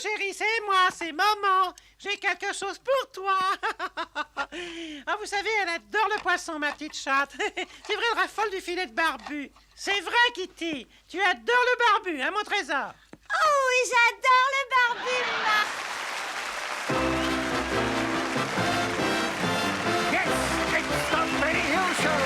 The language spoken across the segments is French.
chérie, c'est moi, c'est maman. J'ai quelque chose pour toi. Ah, vous savez, elle adore le poisson, ma petite chatte. C'est vrai, elle raffole du filet de barbu. C'est vrai, Kitty. Tu adores le barbu, hein, mon trésor? Oh oui, j'adore le barbu, maman. Yes, it's the Benny Hill Show.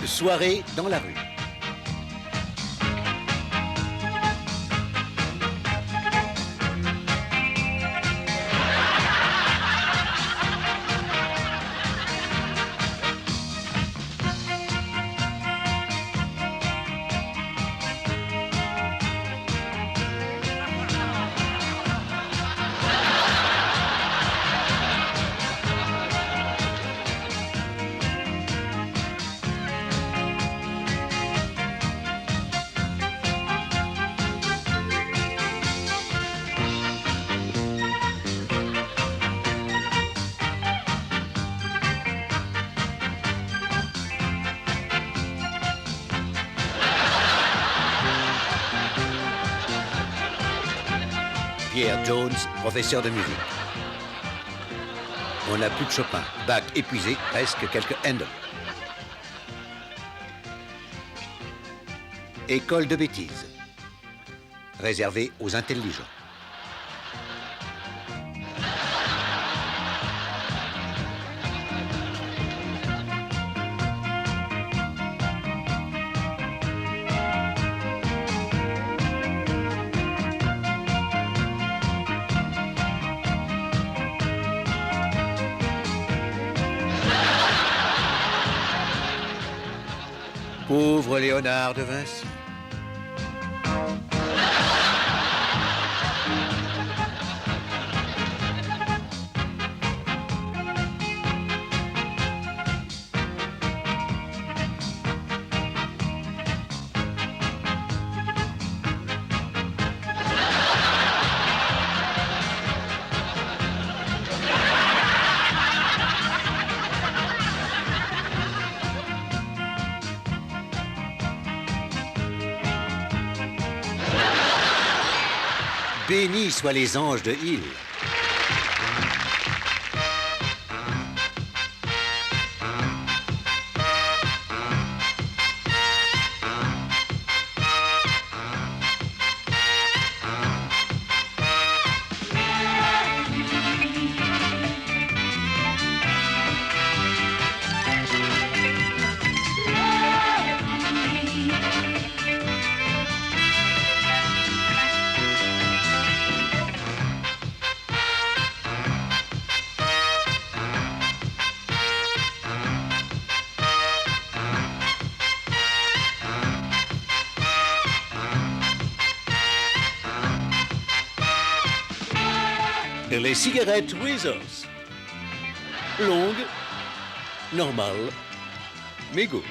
Soirée dans la rue. Pierre Jones, professeur de musique. On n'a plus de Chopin. Bach épuisé, presque quelques Handel. École de bêtises. Réservée aux intelligents. Pauvre Léonard de Vinci. Bénis soient les anges de Hill. Les cigarettes Withers. Longues, normales, mégots.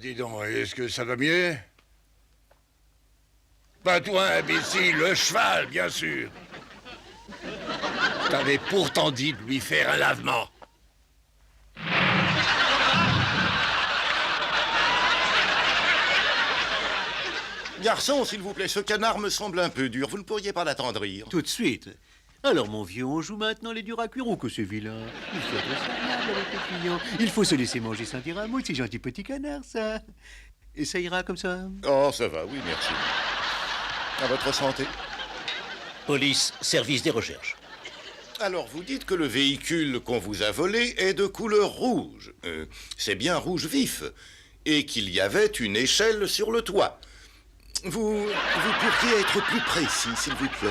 Dis donc, est-ce que ça va mieux? Pas toi, imbécile, le cheval, bien sûr. Je t'avais pourtant dit de lui faire un lavement. Garçon, s'il vous plaît, ce canard me semble un peu dur. Vous ne pourriez pas l'attendrir? Tout de suite. Alors, mon vieux, on joue maintenant les durs à cuire ou que c'est vilain? Il faut être raisonnable avec les clients. Il faut se laisser manger sans dire un mot. C'est gentil petit canard, ça. Et ça ira comme ça? Oh, ça va, oui, merci. À votre santé. Police, service des recherches. Alors, vous dites que le véhicule qu'on vous a volé est de couleur rouge. C'est bien rouge vif. Et qu'il y avait une échelle sur le toit. Vous pourriez être plus précis, s'il vous plaît.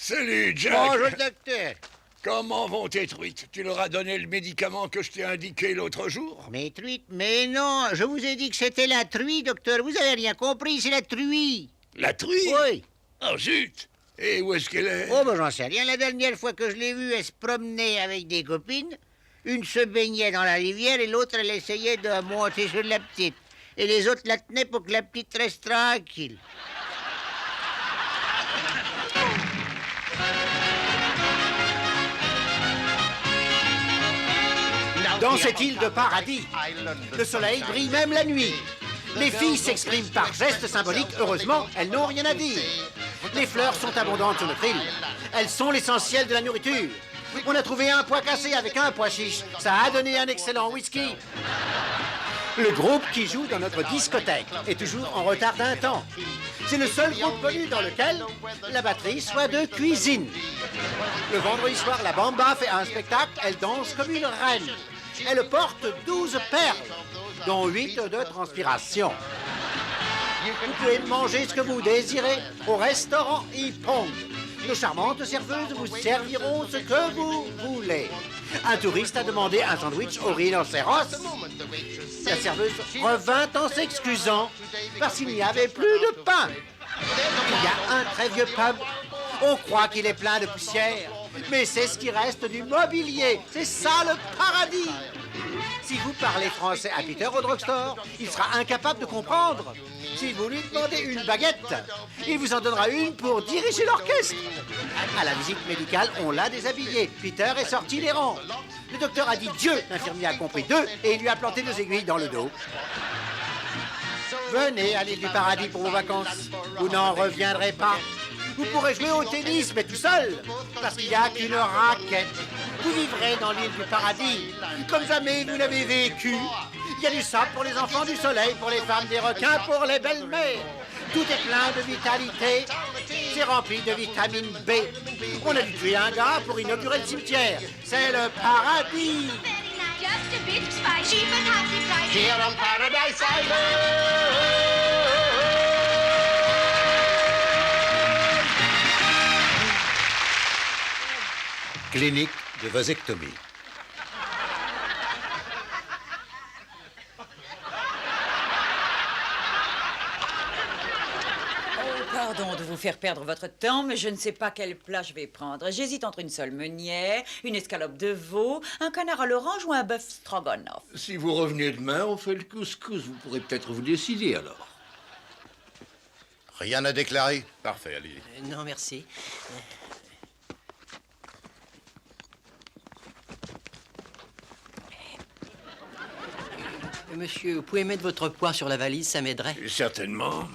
Salut, Jack. Bonjour, docteur. Comment vont tes truites? Tu leur as donné le médicament que je t'ai indiqué l'autre jour? Mes truites? Mais non, je vous ai dit que c'était la truie, docteur. Vous avez rien compris, c'est la truie. La truie? Oui. Oh, zut! Et où est-ce qu'elle est? Oh, ben j'en sais rien. La dernière fois que je l'ai vue, elle se promenait avec des copines. Une se baignait dans la rivière et l'autre, elle essayait de monter sur la petite. Et les autres la tenaient pour que la petite reste tranquille. Dans cette île de paradis, le soleil brille même la nuit. Les filles s'expriment par gestes symboliques. Heureusement, elles n'ont rien à dire. Les fleurs sont abondantes sur notre île. Elles sont l'essentiel de la nourriture. On a trouvé un pois cassé avec un pois chiche. Ça a donné un excellent whisky. Le groupe qui joue dans notre discothèque est toujours en retard d'un temps. C'est le seul groupe connu dans lequel la batterie soit de cuisine. Le vendredi soir, la Bamba fait un spectacle. Elle danse comme une reine. Elle porte 12 perles, dont 8 de transpiration. Vous pouvez manger ce que vous désirez au restaurant Ypong. Nos charmantes serveuses vous serviront ce que vous voulez. Un touriste a demandé un sandwich au rhinocéros. La serveuse revint en s'excusant parce qu'il n'y avait plus de pain. Il y a un très vieux pub. On croit qu'il est plein de poussière, mais c'est ce qui reste du mobilier. C'est ça le paradis. Si vous parlez français à Peter au drugstore, il sera incapable de comprendre. Si vous lui demandez une baguette, il vous en donnera une pour diriger l'orchestre. À la visite médicale, on l'a déshabillé. Peter est sorti des rangs. Le docteur a dit Dieu, l'infirmier a compris 2 et il lui a planté 2 aiguilles dans le dos. Venez à l'île du paradis pour vos vacances. Vous n'en reviendrez pas. Vous pourrez jouer au tennis, mais tout seul, parce qu'il n'y a qu'une raquette. Vous vivrez dans l'île du paradis, comme jamais vous l'avez vécu. Il y a du sable pour les enfants, du soleil pour les femmes, des requins pour les belles-mères. Tout est plein de vitalité, c'est rempli de vitamine B. On a dû tuer un gars pour inaugurer le cimetière. C'est le paradis. Just a bit spicy, but happy price. Here on Paradise Island. Clinique de vasectomie. Pardon de vous faire perdre votre temps, mais je ne sais pas quel plat je vais prendre. J'hésite entre une sole meunière, une escalope de veau, un canard à l'orange ou un bœuf stroganoff. Si vous revenez demain, on fait le couscous. Vous pourrez peut-être vous décider alors. Rien à déclarer? Parfait, allez. Non, merci. Monsieur, vous pouvez mettre votre poids sur la valise, ça m'aiderait. Certainement.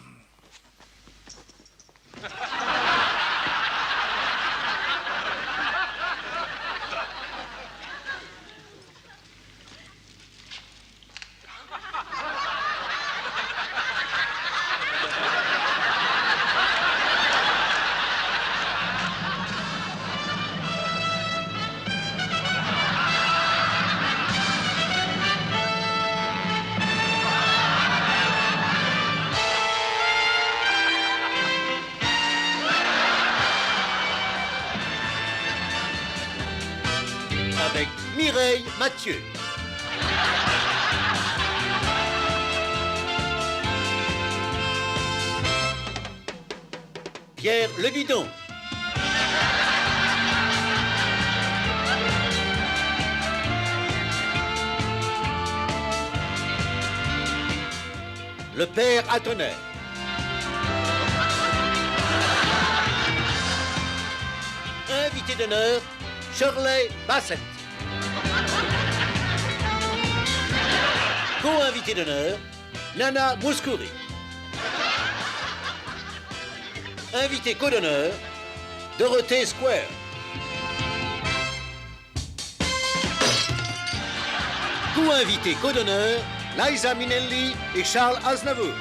Avec Mireille Mathieu. Pierre Le Bidon. le père à tonnerre. Invité d'honneur, Shirley Bassett. Co-invité d'honneur, Nana Mouskouri. Invité co-d'honneur, Dorothée Square. Co-invité co-d'honneur, Liza Minnelli et Charles Aznavour.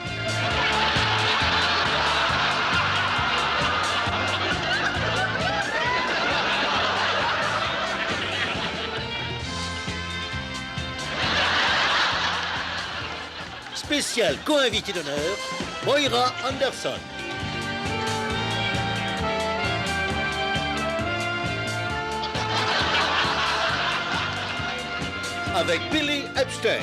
Spécial co-invité d'honneur, Moira Anderson. Avec Billy Epstein.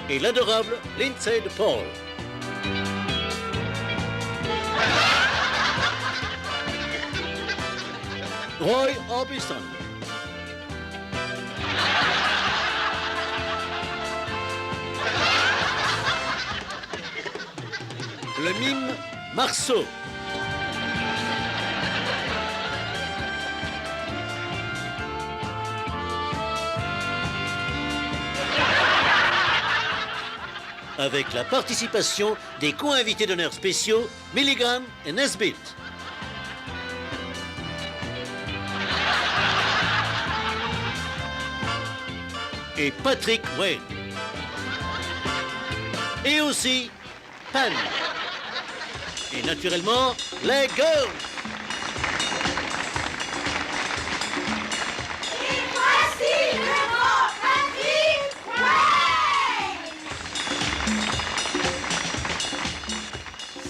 Et l'adorable Lindsay de Paul. Roy Orbison. Le mime Marceau. Avec la participation des co-invités d'honneur spéciaux Milligan et Nesbitt. Et Patrick Wayne. Et aussi Pan. Et naturellement, les girls. Et voici le grand Patrick Wayne.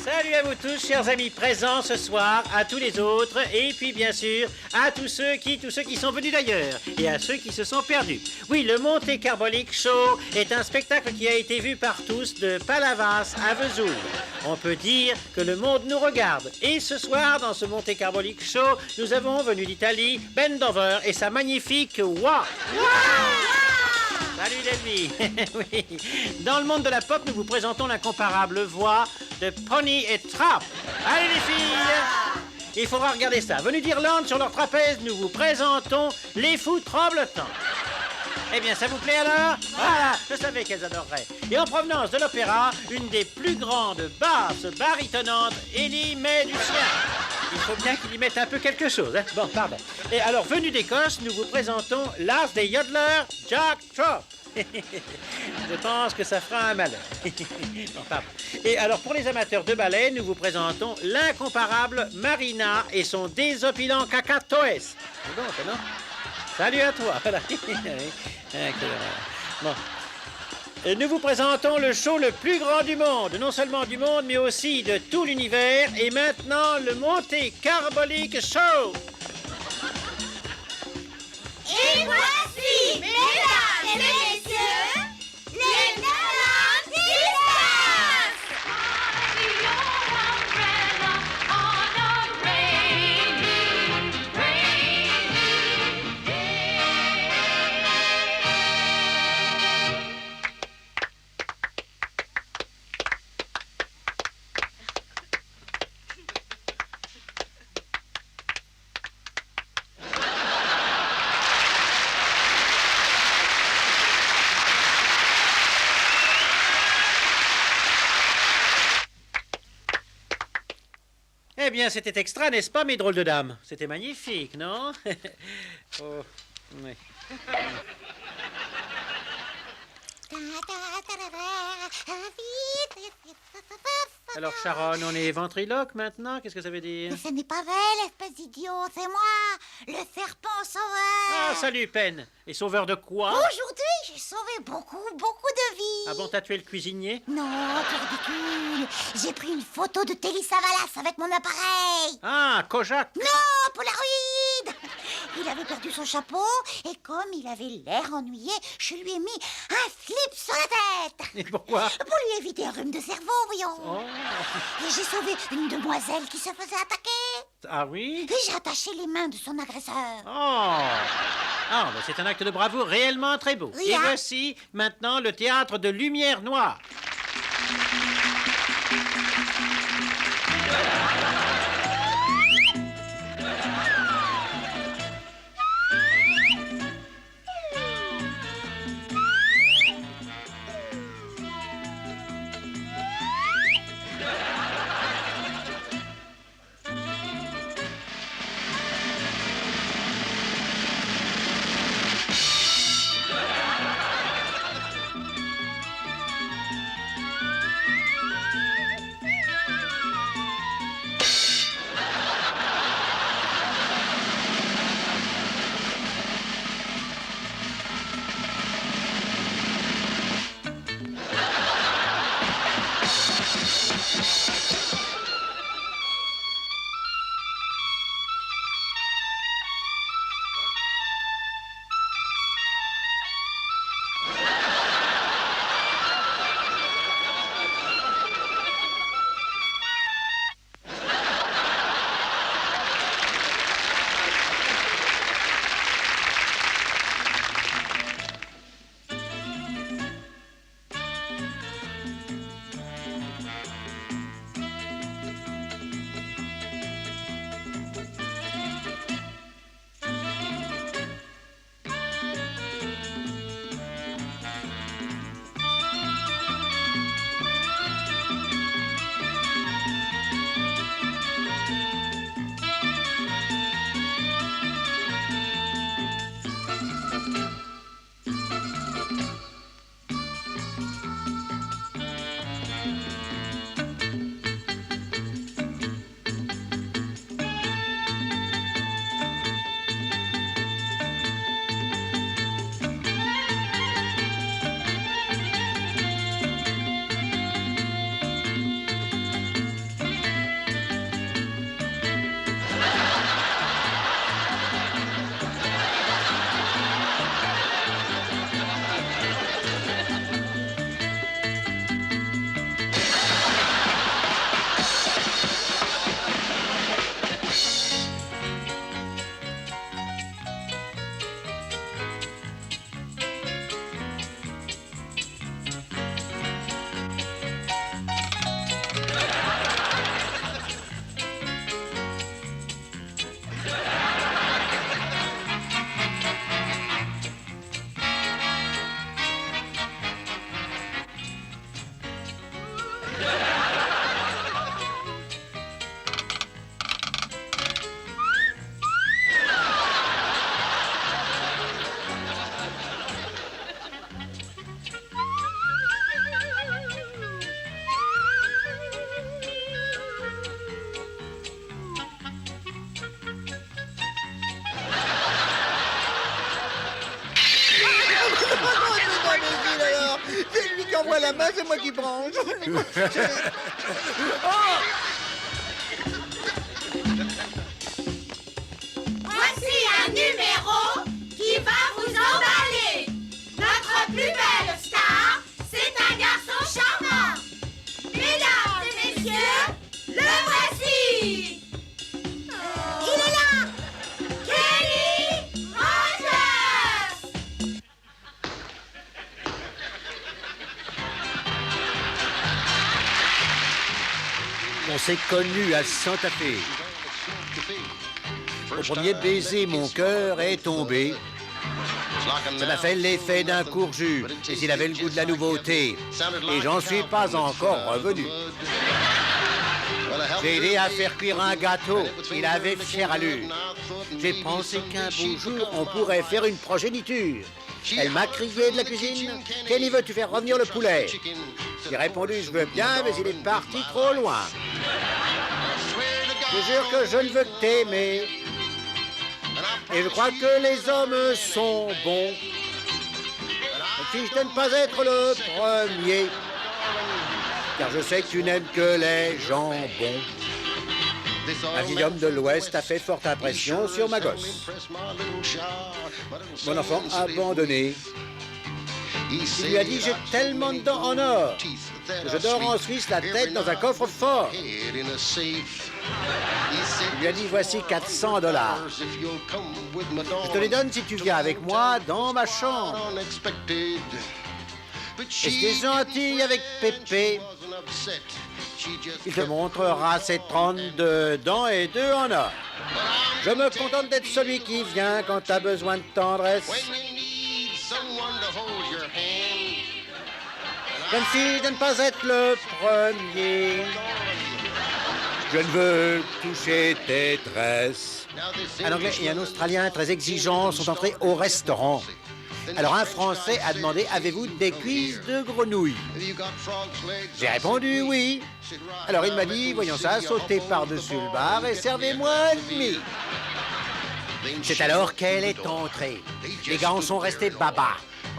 Salut à vous tous, chers amis présents ce soir, à tous les autres, et puis bien sûr, à tous ceux qui sont venus d'ailleurs, et à ceux qui se sont perdus. Oui, le Monte Carbolique Show est un spectacle qui a été vu par tous de Palavas à Vesoul. On peut dire que le monde nous regarde. Et ce soir, dans ce Monte Carbolique Show, nous avons venu d'Italie Ben Dover et sa magnifique Wah. Salut Delmy. Oui. Dans le monde de la pop, nous vous présentons l'incomparable voix de Pony et Trap. Allez les filles, il faudra regarder ça. Venus d'Irlande sur leur trapèze, nous vous présentons les Fous Trembletants. Eh bien, ça vous plaît alors? Voilà, je savais qu'elles adoreraient. Et en provenance de l'opéra, une des plus grandes basses baritonnantes, Ellie Mae du Sien. Il faut bien qu'il y mette un peu quelque chose, hein? Bon, pardon. Et alors, venu d'Écosse, nous vous présentons l'as des yodelers, Jack Trop. Je pense que ça fera un malheur. Bon, pardon. Et alors, pour les amateurs de ballet, nous vous présentons l'incomparable Marina et son désopilant cacatoès. C'est bon, ça, non? Salut à toi. Voilà. Bon. Et nous vous présentons le show le plus grand du monde, non seulement du monde, mais aussi de tout l'univers. Et maintenant, le Monte Carbolique Show. Et voici, mesdames et messieurs, les Galantes Sisters. Eh bien, c'était extra, n'est-ce pas, mes drôles de dames? C'était magnifique, non? Oh, oui. Alors, Sharon, on est ventriloque maintenant? Qu'est-ce que ça veut dire? Mais ce n'est pas vrai, l'espèce d'idiot, c'est moi, le serpent sauveur. Ah, salut, Pen. Et sauveur de quoi? Aujourd'hui, j'ai sauvé beaucoup de vies. Ah bon, t'as tué le cuisinier? Non, t'es ridicule. J'ai pris une photo de Telly Savalas avec mon appareil. Ah, Kojak. Non, Polaroid. Il avait perdu son chapeau et comme il avait l'air ennuyé, je lui ai mis un slip sur la tête. Et pourquoi? Pour lui éviter un rhume de cerveau, voyons. Oh. Et j'ai sauvé une demoiselle qui se faisait attaquer. Ah oui? Et j'ai attaché les mains de son agresseur. Oh. Ah, ben c'est un acte de bravoure réellement très beau. Oui, Et hein? voici maintenant le théâtre de Lumière Noire. C'est lui qui envoie la main, c'est moi qui branche. Voici un numéro qui va vous emballer. Notre plus belle star, c'est un garçon charmant. Mesdames et messieurs, le voici. Il est là. Kenny Rogers. On s'est connus à Santa Fe. Au premier baiser, mon cœur est tombé. Ça m'a fait l'effet d'un courju, mais il avait le goût de la nouveauté. Et j'en suis pas encore revenu. J'ai aidé à faire cuire un gâteau. Il avait fière allure. J'ai pensé qu'un beau jour, on pourrait faire une progéniture. Elle m'a crié de la cuisine. « Kenny, veux-tu faire revenir le poulet ?» J'ai répondu « Je veux bien, mais il est parti trop loin. » Je jure que je ne veux que t'aimer. Et je crois que les hommes sont bons. Fiche de ne pas être le premier. Car je sais que tu n'aimes que les jambons. Un vieil homme de l'Ouest a fait forte impression sur ma gosse. Mon enfant abandonné. Il lui a dit « J'ai tellement de dents en or que je dors en Suisse la tête dans un coffre-fort. » Il lui a dit, voici 400 $. Je te les donne si tu viens avec moi dans ma chambre. Et si t'es gentil avec Pépé, il te montrera ses 32 dents et 2 en or. Je me contente d'être celui qui vient quand t'as besoin de tendresse. Comme si de ne pas être le premier. Je ne veux toucher tes tresses. Un Anglais et un Australien très exigeants sont entrés au restaurant. Alors un Français a demandé, avez-vous des cuisses de grenouille? J'ai répondu oui. Alors il m'a dit, voyons ça, sautez par-dessus le bar et servez-moi un demi. C'est alors qu'elle est entrée. Les gars en sont restés baba.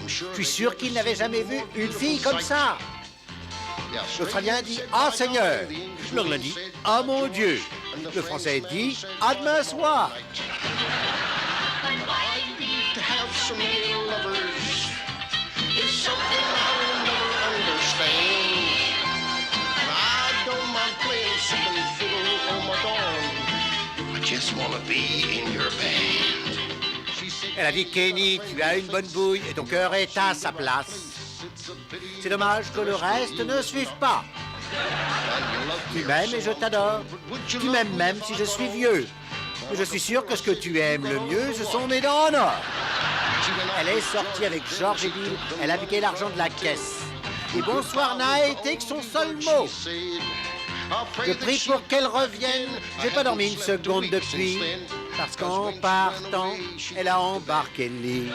Je suis sûr qu'ils n'avaient jamais vu une fille comme ça. L'Australien dit « Ah, Seigneur !» L'Anglais dit « Ah, mon Dieu !» Le Français dit « À demain soir !» Elle a dit « Kenny, tu as une bonne bouille et ton cœur est à sa place. C'est dommage que le reste ne suive pas. Tu m'aimes et je t'adore. Tu m'aimes même si je suis vieux. Mais je suis sûr que ce que tu aimes le mieux, ce sont mes dents en or. » Elle est sortie avec Georges et Bill. Elle a piqué l'argent de la caisse. Et bonsoir n'a été que son seul mot. Je prie pour qu'elle revienne. J'ai pas dormi une seconde depuis. Parce qu'en partant, elle a embarqué le lit.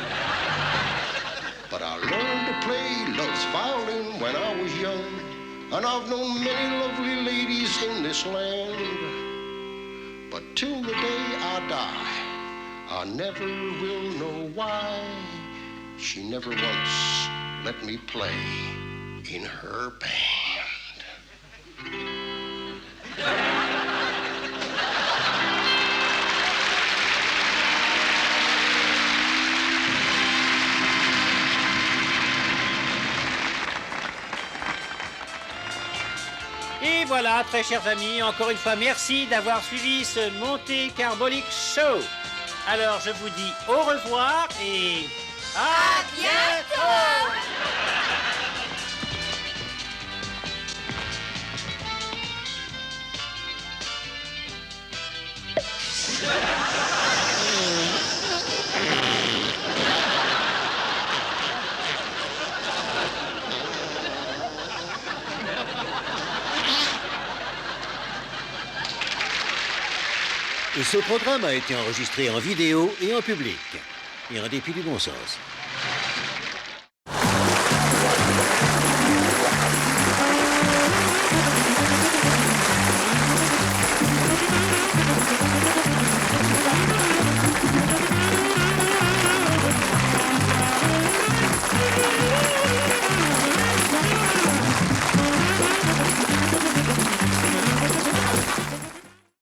But I learned to play love's violin when I was young, and I've known many lovely ladies in this land. But till the day I die, I never will know why she never once let me play in her band. Et voilà, très chers amis, encore une fois, merci d'avoir suivi ce Monte Carbolique Show. Alors, je vous dis au revoir et... À bientôt! Et ce programme a été enregistré en vidéo et en public. Et en dépit du bon sens.